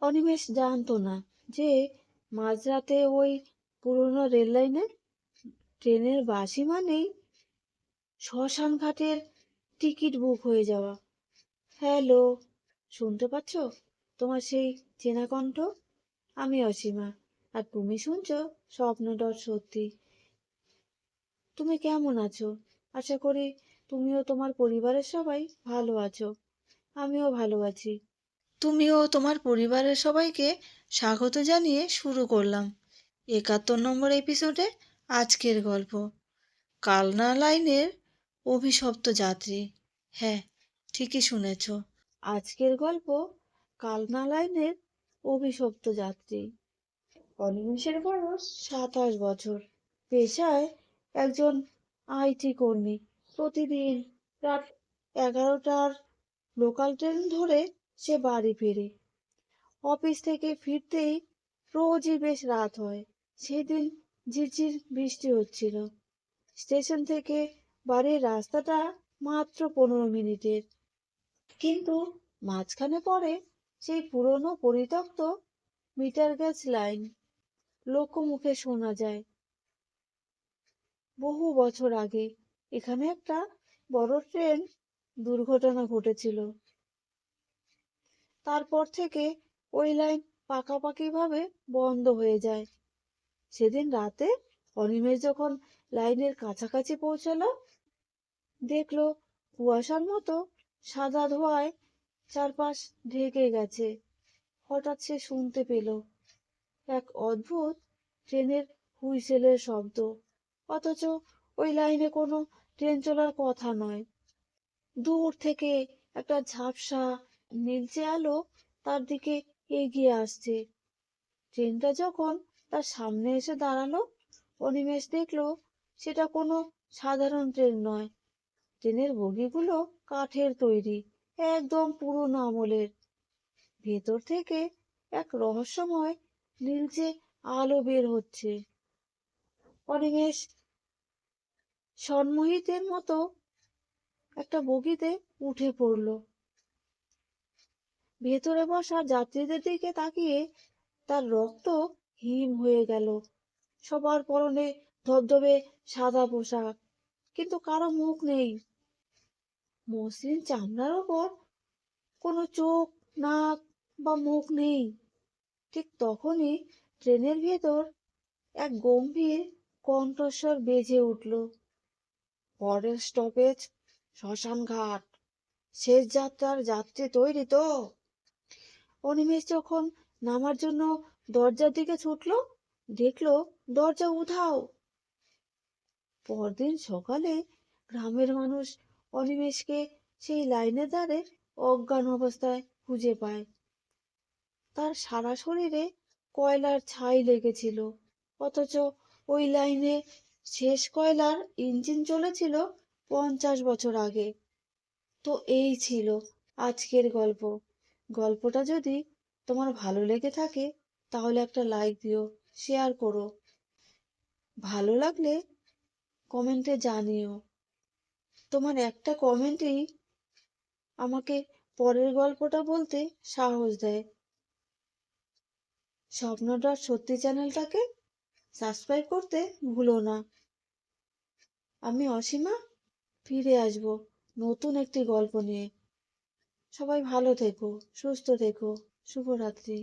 অনিমেষ জানতো না যে মাঝরাতে ওই পুরোনো রেল লাইনে ট্রেনের বাসি মানেই শ্মশান ঘাটের টিকিট বুক হয়ে যাওয়া। হ্যালো, শুনতে পাচ্ছ তোমার সেই চেনা কণ্ঠ? আমি অসীমা, আর তুমি শুনছো স্বপ্ন.সত্যি। তুমি কেমন আছো? আশা করি তুমিও তোমার পরিবারের সবাই ভালো আছো। আমিও ভালো আছি। তুমিও তোমার পরিবারের সবাইকে স্বাগত জানিয়ে শুরু করলাম ৭১ নম্বর এপিসোডে আজকের গল্প, কালনা লাইনের অভিশপ্ত যাত্রী। হ্যাঁ, ঠিকই শুনেছ, আজকের গল্প কালনা লাইনের অভিশপ্ত যাত্রী। অনিমেষের বয়স ২৭ বছর, পেশায় একজন আইটি কর্মী। প্রতিদিন রাত ১১টার লোকাল ট্রেন ধরে সে বাড়ি ফেরে। অফিস থেকে ফিরতেই রোজই বেশ রাত হয়। সেদিন ঝিরঝির বৃষ্টি হচ্ছিল। স্টেশন থেকে বাড়ির রাস্তাটা মাত্র ১৫ মিনিটের, কিন্তু মাঝখানে পড়ে সেই পুরনো পরিত্যক্ত মিটার গেজ লাইন। লোকমুখে শোনা যায়, বহু বছর আগে এখানে একটা বড় ট্রেন দুর্ঘটনা ঘটেছিল। তারপর থেকে ওই লাইন পাকাপাকিভাবে বন্ধ হয়ে যায়। সেদিন রাতে অনিমেষ যখন লাইনের কাছাকাছি পৌঁছালো, দেখলো কুয়াশার মতো সাদা ধোঁয়ায় চারপাশ ঢেকে গেছে। হঠাৎ সে শুনতে পেল এক অদ্ভুত ট্রেনের হুইসেলের শব্দ, অথচ ওই লাইনে কোনো ট্রেন চলার কথা নয়। দূর থেকে একটা ঝাপসা নীলচে আলো তার দিকে এগিয়ে আসছে। ট্রেনটা যখন তার সামনে এসে দাঁড়ালো, অনিমেষ দেখলো সেটা কোনো সাধারণ ট্রেন নয়। ট্রেনের বগিগুলো কাঠের তৈরি, একদম পুরোনো আমলের। ভেতর থেকে এক রহস্যময় নীলচে আলো বের হচ্ছে। অনিমেষ সন্মোহিতের মতো একটা বগিতে উঠে পড়ল। ভেতরে বসা যাত্রীদের দিকে তাকিয়ে তার রক্ত হিম হয়ে গেল। সবার পরনে ধবধবে সাদা পোশাক, কিন্তু কারো মুখ নেই। মসৃণ চামড়ার ওপর কোনো চোখ, নাক বা মুখ নেই। ঠিক তখনই ট্রেনের ভেতর এক গম্ভীর কণ্ঠস্বর বেজে উঠল, পরের স্টপেজ শ্মশান ঘাট। শেষ যাত্রার যাত্রী তৈরি তো? অনিমেষ যখন নামার জন্য দরজার দিকে ছুটল, দেখলো দরজা উধাও। পরদিন সকালে গ্রামের মানুষ অনিমেষকে সেই লাইনের ধারে অজ্ঞান অবস্থায় খুঁজে পায়। তার সারা শরীরে কয়লার ছাই লেগেছিল, অথচ ওই লাইনে শেষ কয়লার ইঞ্জিন চলেছিল ৫০ বছর আগে। তো এই ছিল আজকের গল্প। গল্পটা যদি তোমার ভালো লেগে থাকে তাহলে একটা লাইক দিও, শেয়ার করো। ভালো লাগলে কমেন্টে জানিও। তোমার একটা কমেন্টই আমাকে পরের গল্পটা বলতে সাহস দেয়। স্বপ্ন.সত্যি চ্যানেলটাকে সাবস্ক্রাইব করতে ভুলো না। আমি অসীমা, ফিরে আসব নতুন একটি গল্প নিয়ে। সবাই ভালো থেকো, সুস্থ থেকো। শুভরাত্রি।